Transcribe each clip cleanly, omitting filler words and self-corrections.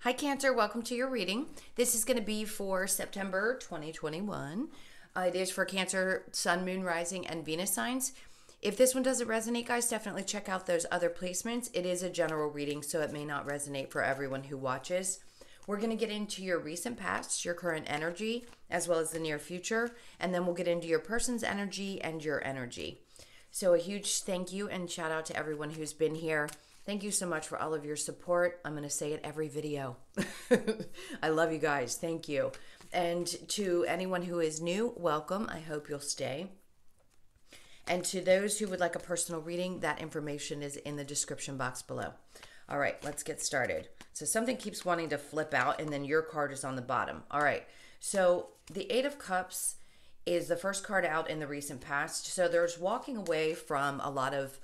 Hi, Cancer. Welcome to your reading. This is going to be for September 2021. It is for Cancer, Sun, Moon, Rising, and Venus signs. If this one doesn't resonate, guys, definitely check out those other placements. It is a general reading, so it may not resonate for everyone who watches. We're going to get into your recent past, your current energy, as well as the near future, and then we'll get into your person's energy and your energy. So a huge thank you and shout out to everyone who's been here. Thank you so much for all of your support. I'm going to say it every video. I love you guys. Thank you. And to anyone who is new, welcome. I hope you'll stay. And to those who would like a personal reading, that information is in the description box below. All right, let's get started. So something keeps wanting to flip out, and then your card is on the bottom. All right, so the Eight of Cups is the first card out in the recent past. So there's walking away from a lot of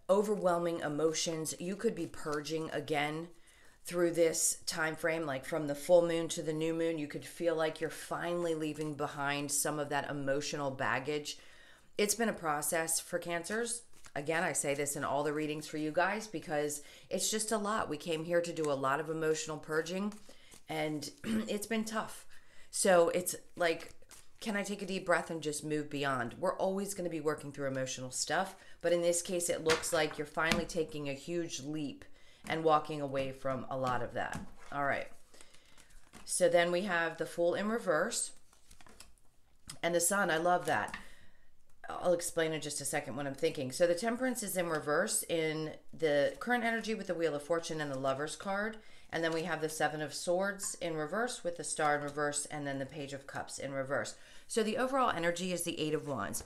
overwhelming emotions. You could be purging again through this time frame, like from the full moon to the new moon. You could feel like you're finally leaving behind some of that emotional baggage. It's been a process for Cancers. Again, I say this in all the readings for you guys because it's just a lot. We came here to do a lot of emotional purging, and it's been tough. So it's like, can I take a deep breath and just move beyond? We're always going to be working through emotional stuff, but in this case, it looks like you're finally taking a huge leap and walking away from a lot of that. All right. So then we have the Fool in reverse and the Sun. I love that. I'll explain in just a second what I'm thinking. So the Temperance is in reverse in the current energy with the Wheel of Fortune and the Lovers card. And then we have the Seven of Swords in reverse with the Star in reverse, and then the Page of Cups in reverse. So the overall energy is the Eight of Wands.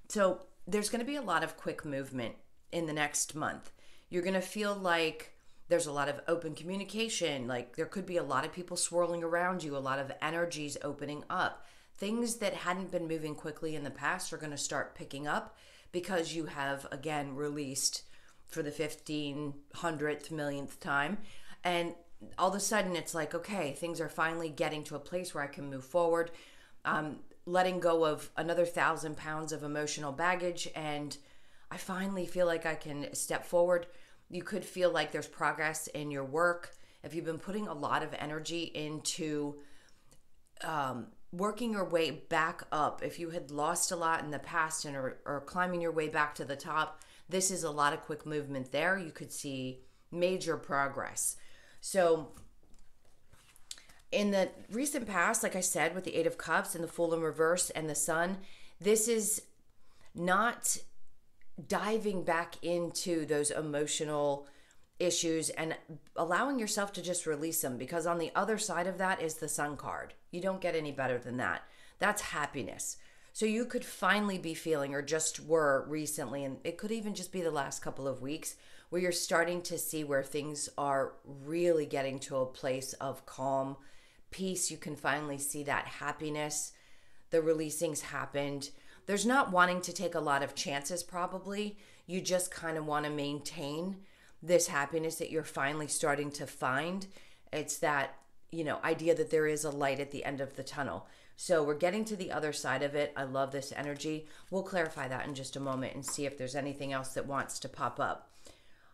So there's going to be a lot of quick movement in the next month. You're going to feel like there's a lot of open communication. Like there could be a lot of people swirling around you, a lot of energies opening up. Things that hadn't been moving quickly in the past are going to start picking up because you have, again, released for the 1500th millionth time. And all of a sudden it's like, okay, things are finally getting to a place where I can move forward, letting go of another 1,000 pounds of emotional baggage, and I finally feel like I can step forward. You could feel like there's progress in your work. If you've been putting a lot of energy into working your way back up, if you had lost a lot in the past and or climbing your way back to the top, this is a lot of quick movement there. You could see major progress. So in the recent past, like I said, with the Eight of Cups and the Fool in reverse and the Sun, this is not diving back into those emotional issues and allowing yourself to just release them, because on the other side of that is the Sun card. You don't get any better than that. That's happiness. So you could finally be feeling, or just were recently, and it could even just be the last couple of weeks, where you're starting to see where things are really getting to a place of calm, peace. You can finally see that happiness. The releasings happened. There's not wanting to take a lot of chances, probably. You just kind of want to maintain this happiness that you're finally starting to find. It's that, idea that there is a light at the end of the tunnel. So we're getting to the other side of it. I love this energy. We'll clarify that in just a moment and see if there's anything else that wants to pop up.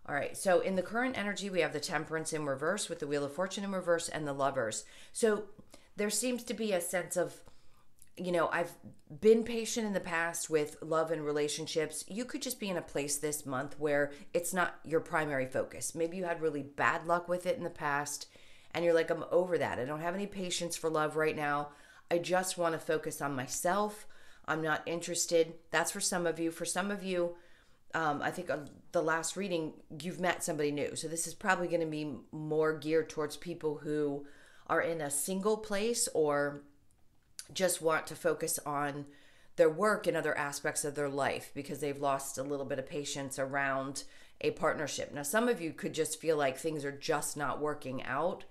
All right, so in the current energy, we have the Temperance in reverse with the Wheel of Fortune in reverse and the Lovers. So there seems to be a sense of, I've been patient in the past with love and relationships. You could just be in a place this month where it's not your primary focus. Maybe you had really bad luck with it in the past, and you're like, I'm over that. I don't have any patience for love right now. I just want to focus on myself. I'm not interested. That's for some of you. For some of you, I think the last reading, you've met somebody new. So this is probably going to be more geared towards people who are in a single place or just want to focus on their work and other aspects of their life because they've lost a little bit of patience around a partnership. Now, some of you could just feel like things are just not working out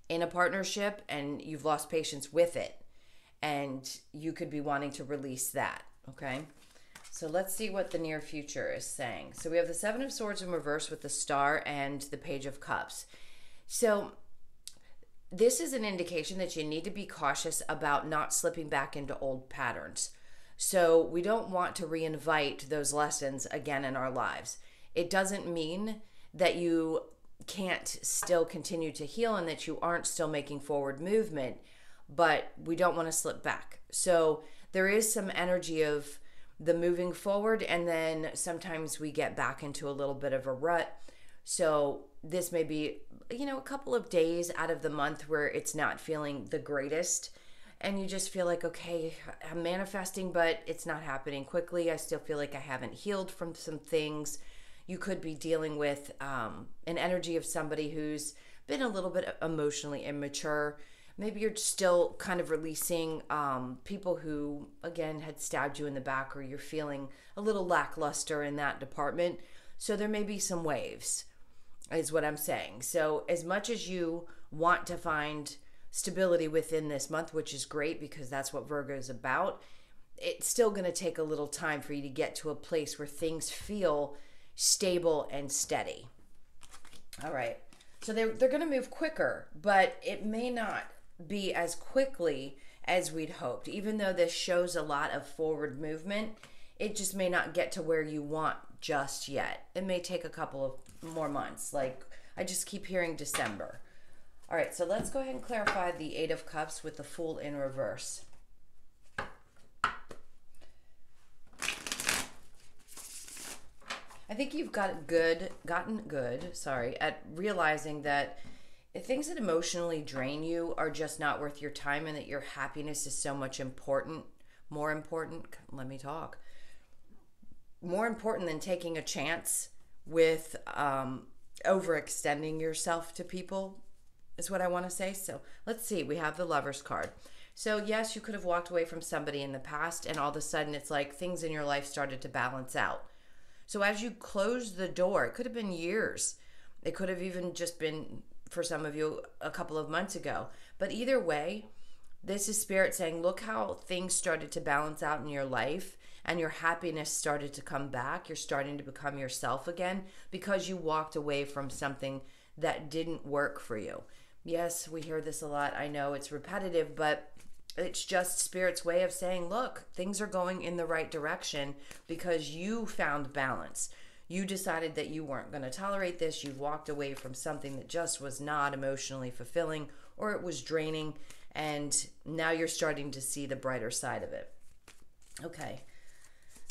in a partnership and you've lost patience with it. And you could be wanting to release that, okay? So let's see what the near future is saying. So we have the Seven of Swords in reverse with the Star and the Page of Cups. So this is an indication that you need to be cautious about not slipping back into old patterns. So we don't want to reinvite those lessons again in our lives. It doesn't mean that you can't still continue to heal and that you aren't still making forward movement, but we don't want to slip back. So there is some energy of the moving forward, and then sometimes we get back into a little bit of a rut. So this may be, a couple of days out of the month where it's not feeling the greatest, and you just feel like, okay, I'm manifesting, but it's not happening quickly. I still feel like I haven't healed from some things. You could be dealing with an energy of somebody who's been a little bit emotionally immature. Maybe you're still kind of releasing people who, again, had stabbed you in the back, or you're feeling a little lackluster in that department. So there may be some waves, is what I'm saying. So as much as you want to find stability within this month, which is great because that's what Virgo is about, it's still going to take a little time for you to get to a place where things feel stable and steady. All right. So they're going to move quicker, but it may not be as quickly as we'd hoped. Even though this shows a lot of forward movement, it just may not get to where you want just yet. It may take a couple of more months. Like, I just keep hearing December. All right, so let's go ahead and clarify the Eight of Cups with the Fool in reverse. I think you've gotten good at realizing that things that emotionally drain you are just not worth your time, and that your happiness is so much more important than taking a chance with overextending yourself to people, is what I want to say. So let's see, we have the Lover's card. So yes, you could have walked away from somebody in the past, and all of a sudden it's like things in your life started to balance out. So as you close the door, it could have been years. It could have even just been, for some of you, a couple of months ago. But either way, this is Spirit saying, look how things started to balance out in your life, and your happiness started to come back. You're starting to become yourself again because you walked away from something that didn't work for you. Yes, we hear this a lot. I know it's repetitive, but it's just Spirit's way of saying, look, things are going in the right direction because you found balance. You decided that you weren't going to tolerate this. You walked away from something that just was not emotionally fulfilling, or it was draining, and now you're starting to see the brighter side of it. Okay.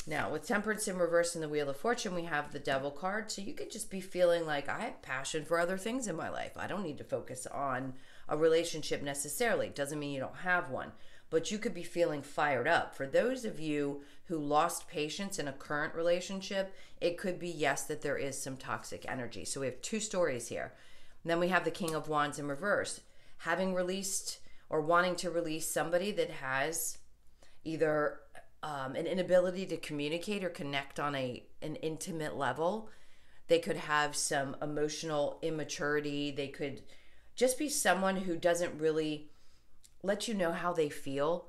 Now, with Temperance in reverse in the Wheel of Fortune, we have the Devil card. So you could just be feeling like, I have passion for other things in my life. I don't need to focus on a relationship necessarily. Doesn't mean you don't have one. But you could be feeling fired up. For those of you who lost patience in a current relationship, it could be, yes, that there is some toxic energy. So we have two stories here. And then we have the King of Wands in reverse. Having released or wanting to release somebody that has either an inability to communicate or connect on an intimate level. They could have some emotional immaturity. They could just be someone who doesn't really let you know how they feel.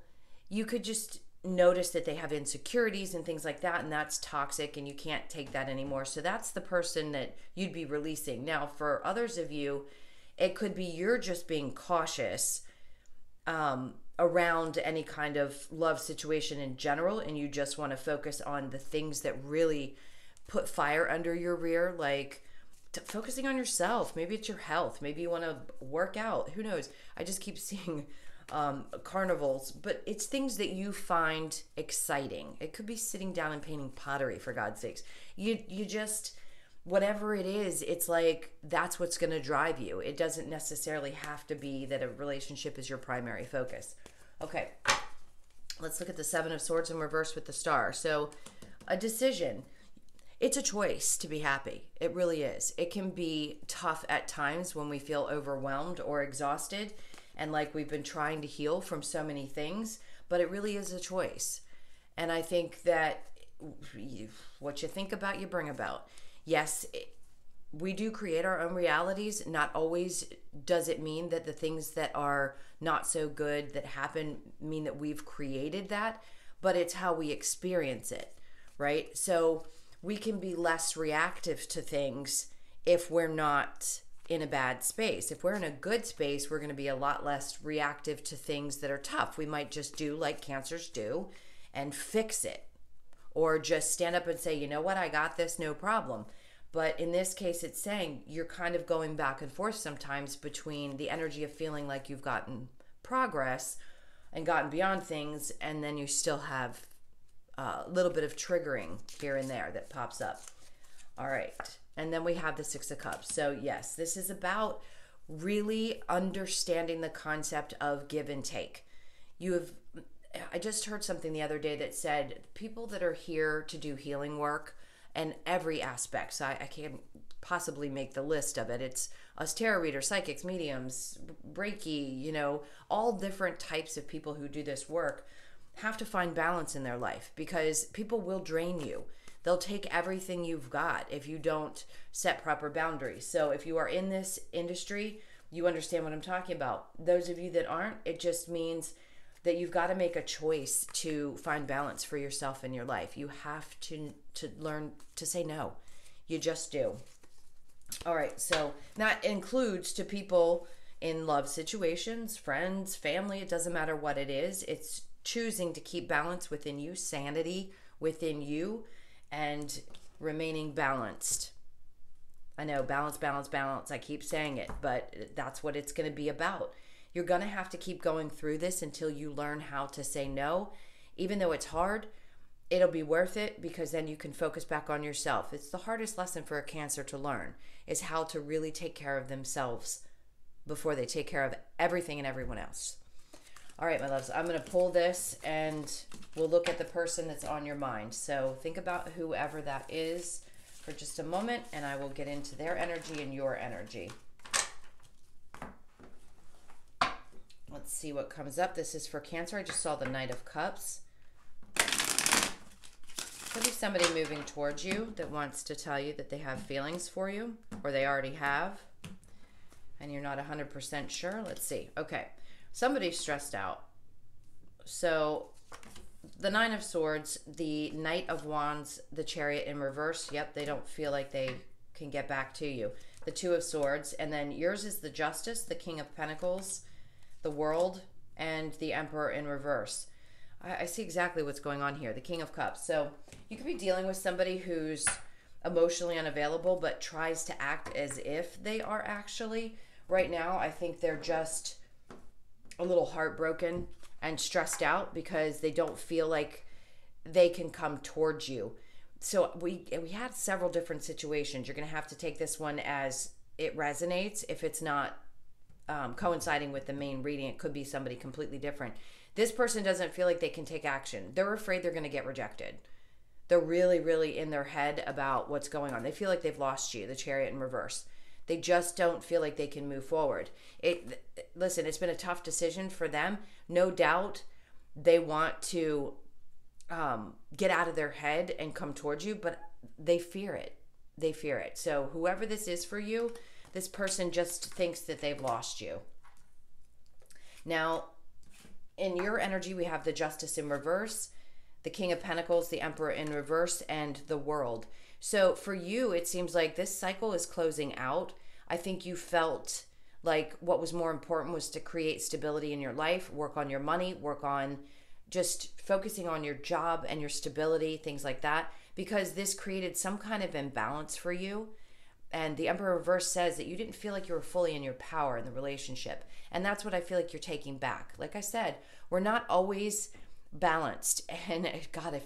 You could just notice that they have insecurities and things like that, and that's toxic, and you can't take that anymore. So that's the person that you'd be releasing. Now, for others of you, it could be you're just being cautious around any kind of love situation in general, and you just want to focus on the things that really put fire under your rear, like focusing on yourself. Maybe it's your health. Maybe you want to work out. Who knows? I just keep seeing carnivals, but it's things that you find exciting. It could be sitting down and painting pottery, for God's sakes. You just, whatever it is, it's like that's what's going to drive you. It doesn't necessarily have to be that a relationship is your primary focus. Okay, let's look at the Seven of Swords in reverse with the Star. So a decision. It's a choice to be happy. It really is. It can be tough at times when we feel overwhelmed or exhausted and like we've been trying to heal from so many things, but it really is a choice. And I think that what you think about, you bring about. Yes, we do create our own realities. Not always does it mean that the things that are not so good that happen mean that we've created that, but it's how we experience it, right? So we can be less reactive to things if we're not in a bad space. If we're in a good space, we're going to be a lot less reactive to things that are tough. We might just do like Cancers do and fix it, or just stand up and say, you know what, I got this, no problem. But in this case, it's saying you're kind of going back and forth sometimes between the energy of feeling like you've gotten progress and gotten beyond things, and then you still have a little bit of triggering here and there that pops up. All right. And then we have the Six of Cups. So yes, this is about really understanding the concept of give and take. I just heard something the other day that said people that are here to do healing work and every aspect. So I can't possibly make the list of it. It's us tarot readers, psychics, mediums, Reiki, all different types of people who do this work have to find balance in their life, because people will drain you. They'll take everything you've got if you don't set proper boundaries. So if you are in this industry, you understand what I'm talking about. Those of you that aren't, it just means that you've got to make a choice to find balance for yourself in your life. You have to learn to say no. You just do. All right, so that includes to people in love situations, friends, family, it doesn't matter what it is. It's choosing to keep balance within you, sanity within you, and remaining balanced. I know, balance, balance, balance. I keep saying it, but that's what it's going to be about. You're going to have to keep going through this until you learn how to say no. Even though it's hard, it'll be worth it, because then you can focus back on yourself. It's the hardest lesson for a Cancer to learn, is how to really take care of themselves before they take care of everything and everyone else. All right, my loves, I'm going to pull this and we'll look at the person that's on your mind. So think about whoever that is for just a moment, and I will get into their energy and your energy. Let's see what comes up. This is for Cancer. I just saw the Knight of Cups. Could be somebody moving towards you that wants to tell you that they have feelings for you, or they already have, and you're not 100% sure. Let's see. Okay. Somebody's stressed out. So the Nine of Swords, the Knight of Wands, the Chariot in reverse. Yep, they don't feel like they can get back to you. The Two of Swords, and then yours is the Justice, the King of Pentacles, the World, and the Emperor in reverse. I see exactly what's going on here. The King of Cups. So you could be dealing with somebody who's emotionally unavailable but tries to act as if they are actually. Right now, I think they're just a little heartbroken and stressed out because they don't feel like they can come towards you. So we had several different situations. You're going to have to take this one as it resonates. If it's not coinciding with the main reading, it could be somebody completely different. This person doesn't feel like they can take action. They're afraid they're going to get rejected. They're really, really in their head about what's going on. They feel like they've lost you, the Chariot in reverse. They just don't feel like they can move forward. Listen, it's been a tough decision for them. No doubt they want to get out of their head and come towards you, but they fear it. They fear it. So whoever this is for you, this person just thinks that they've lost you. Now, in your energy, we have the Justice in reverse, the King of Pentacles, the Emperor in reverse, and the World. So for you, it seems like this cycle is closing out. I think you felt like what was more important was to create stability in your life, work on your money, work on just focusing on your job and your stability, things like that, because this created some kind of imbalance for you. And the Emperor reverse says that you didn't feel like you were fully in your power in the relationship. And that's what I feel like you're taking back. Like I said, we're not always balanced. And God,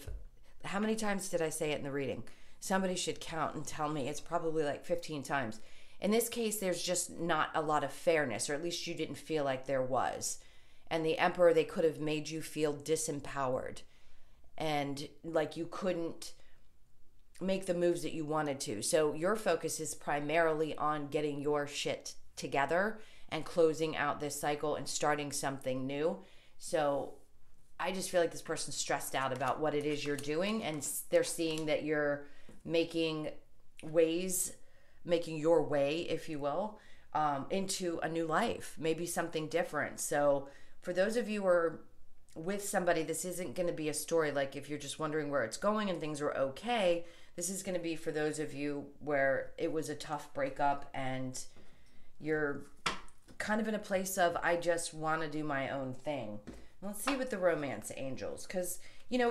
how many times did I say it in the reading? Somebody should count and tell me. It's probably like 15 times. In this case, there's just not a lot of fairness, or at least you didn't feel like there was. And the Emperor, they could have made you feel disempowered and like you couldn't make the moves that you wanted to. So your focus is primarily on getting your shit together and closing out this cycle and starting something new. So I just feel like this person's stressed out about what it is you're doing, and they're seeing that you're making your way, if you will, into a new life, maybe something different. So for those of you who are with somebody, this isn't going to be a story like if you're just wondering where it's going and things are okay. This is going to be for those of you where it was a tough breakup and you're kind of in a place of, I just want to do my own thing. Let's see with the romance angels, because,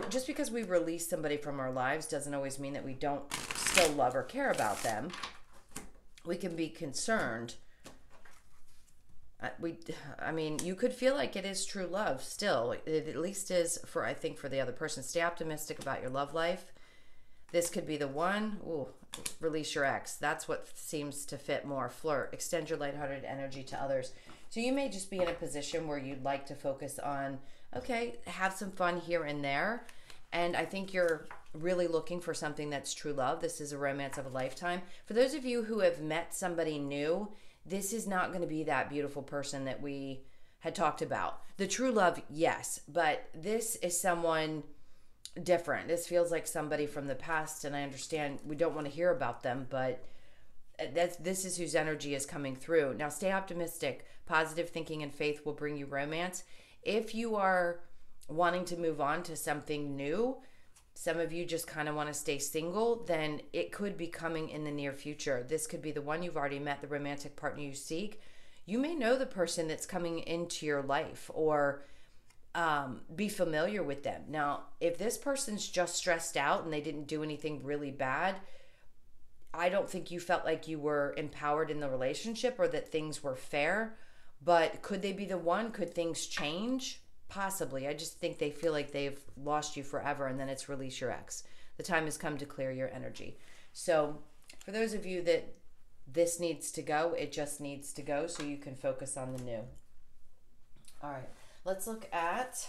just because we release somebody from our lives doesn't always mean that we don't still love or care about them. We can be concerned. I mean, you could feel like it is true love still. It at least is for, I think, for the other person. Stay optimistic about your love life. This could be the one. Ooh, release your ex. That's what seems to fit more. Flirt. Extend your lighthearted energy to others. So you may just be in a position where you'd like to focus on, okay, have some fun here and there. And I think you're really looking for something that's true love. This is a romance of a lifetime. For those of you who have met somebody new, this is not going to be that beautiful person that we had talked about. The true love, yes, but this is someone different. This feels like somebody from the past, and I understand we don't want to hear about them, but this is whose energy is coming through. Now, stay optimistic. Positive thinking and faith will bring you romance. If you are wanting to move on to something new, some of you just kind of want to stay single, then it could be coming in the near future. This could be the one you've already met, the romantic partner you seek. You may know the person that's coming into your life, or be familiar with them. Now, if this person's just stressed out and they didn't do anything really bad, I don't think you felt like you were empowered in the relationship or that things were fair. But could they be the one? Could things change? Possibly. I just think they feel like they've lost you forever, and then it's release your ex. The time has come to clear your energy. So for those of you that this needs to go, it just needs to go so you can focus on the new. All right. Let's look at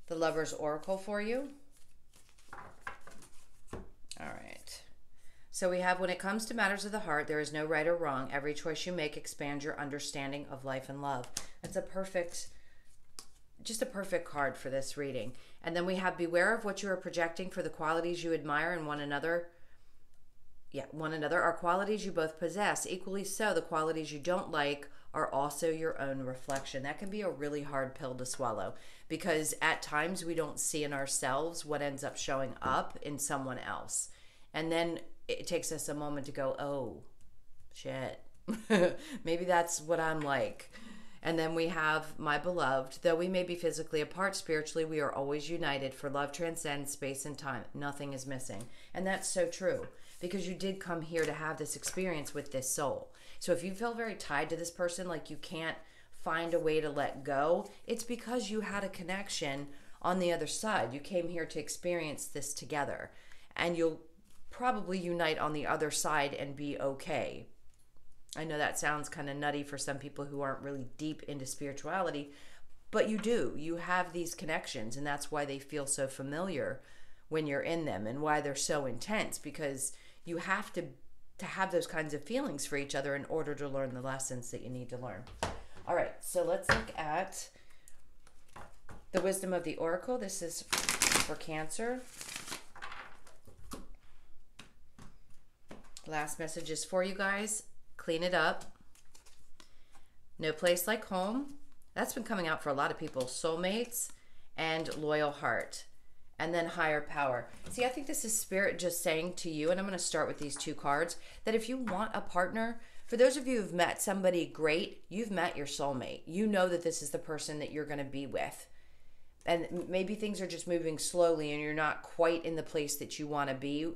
the Lover's Oracle for you. All right. So we have, when it comes to matters of the heart, there is no right or wrong. Every choice you make expands your understanding of life and love. That's just a perfect card for this reading. And then we have, beware of what you are projecting, for the qualities you admire in one another are qualities you both possess. Equally so, the qualities you don't like are also your own reflection. That can be a really hard pill to swallow, because at times we don't see in ourselves what ends up showing up in someone else. And then it takes us a moment to go, oh, shit. Maybe that's what I'm like. And then we have, my beloved, though we may be physically apart, spiritually we are always united, for love transcends space and time. Nothing is missing. And that's so true, because you did come here to have this experience with this soul. So if you feel very tied to this person, like you can't find a way to let go, it's because you had a connection on the other side. You came here to experience this together, and you'll probably unite on the other side and be okay. I know that sounds kind of nutty for some people who aren't really deep into spirituality, but you do. You have these connections, and that's why they feel so familiar when you're in them, and why they're so intense, because you have to have those kinds of feelings for each other in order to learn the lessons that you need to learn. All right, so let's look at the wisdom of the Oracle. This is for Cancer. Last message is for you guys. Clean it up. No place like home. That's been coming out for a lot of people. Soulmates and loyal heart. And then higher power. See, I think this is Spirit just saying to you, and I'm going to start with these two cards, that if you want a partner, for those of you who've met somebody great, you've met your soulmate. You know that this is the person that you're going to be with. And maybe things are just moving slowly and you're not quite in the place that you want to be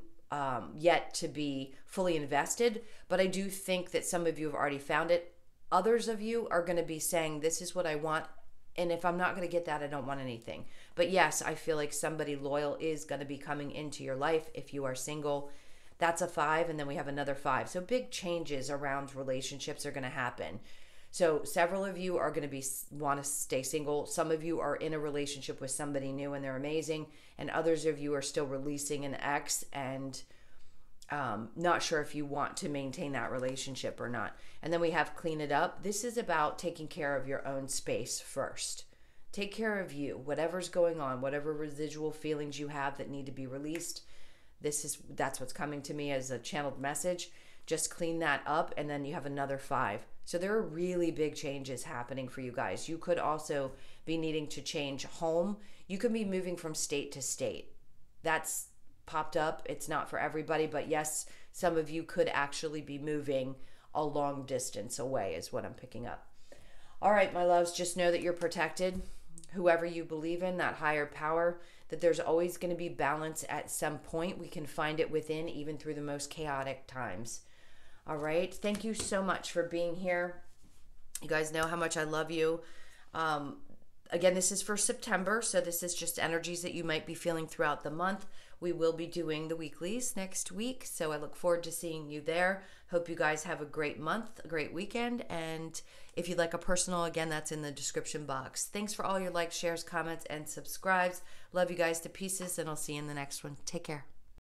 yet to be fully invested. But I do think that some of you have already found it. Others of you are going to be saying, this is what I want. And if I'm not going to get that, I don't want anything. But yes, I feel like somebody loyal is going to be coming into your life if you are single. That's a 5, and then we have another 5. So big changes around relationships are going to happen. So several of you are going to want to stay single. Some of you are in a relationship with somebody new and they're amazing. And others of you are still releasing an ex and not sure if you want to maintain that relationship or not. And then we have clean it up. This is about taking care of your own space first. Take care of you. Whatever's going on, whatever residual feelings you have that need to be released, that's what's coming to me as a channeled message. Just clean that up, and then you have another 5. So there are really big changes happening for you guys. You could also be needing to change home. You could be moving from state to state. That's popped up. It's not for everybody, but yes, some of you could actually be moving a long distance away is what I'm picking up. All right, my loves, just know that you're protected. whoever you believe in, that higher power, that there's always going to be balance at some point. We can find it within, even through the most chaotic times. All right. Thank you so much for being here. You guys know how much I love you. Again, this is for September, so this is just energies that you might be feeling throughout the month. We will be doing the weeklies next week, so I look forward to seeing you there. Hope you guys have a great month, a great weekend, and if you'd like a personal, again, that's in the description box. Thanks for all your likes, shares, comments, and subscribes. Love you guys to pieces, and I'll see you in the next one. Take care.